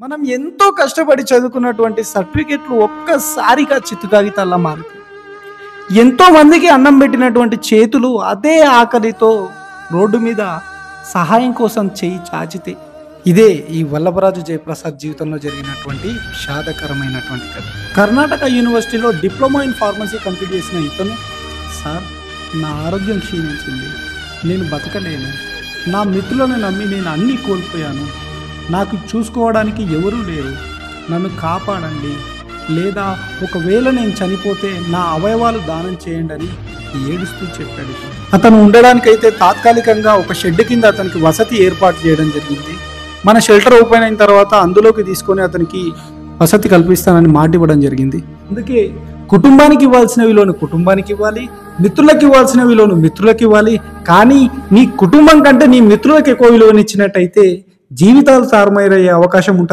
మనం ఎంతో కష్టపడి చదువుకున్నటువంటి సర్టిఫికెట్లు ఒక్కసారిగా చిత్తు కాగితాల్లా మారుతాయి. ఎంతో మందికి అన్నం పెట్టినటువంటి చేతులు అదే ఆకలితో రోడ్డు మీద సహాయం కోసం చేయి చాచితే ఇదే ఈ వల్లభరాజు జయప్రసాద్ జీవితంలో జరిగినటువంటి విషాదకరమైనటువంటి కథ. కర్ణాటక యూనివర్సిటీలో డిప్లొమా ఇన్ ఫార్మసీ కంప్లీట్ చేసిన ఇతను, సార్ నా ఆరోగ్యం క్షీణించింది, నేను బతకలేను, నా మిత్రులను నమ్మి నేను అన్నీ కోల్పోయాను, నాకు చూసుకోవడానికి ఎవరూ లేరు, నన్ను కాపాడండి, లేదా ఒకవేళ నేను చనిపోతే నా అవయవాలు దానం చేయండి అని ఏడుస్తూ చెప్పాడు. అతను ఉండడానికైతే తాత్కాలికంగా ఒక షెడ్ కింద అతనికి వసతి ఏర్పాటు చేయడం జరిగింది. మన షెల్టర్ ఓపెన్ అయిన తర్వాత అందులోకి తీసుకొని అతనికి వసతి కల్పిస్తానని మాట ఇవ్వడం జరిగింది. అందుకే కుటుంబానికి ఇవ్వాల్సిన విలువను కుటుంబానికి ఇవ్వాలి, మిత్రులకు ఇవ్వాల్సిన విలువను మిత్రులకు ఇవ్వాలి. కానీ నీ కుటుంబం కంటే నీ మిత్రులకు ఎక్కువ విలువనిచ్చినట్టయితే జీవితాలు తారుమారయ్యే అవకాశం ఉంటుంది.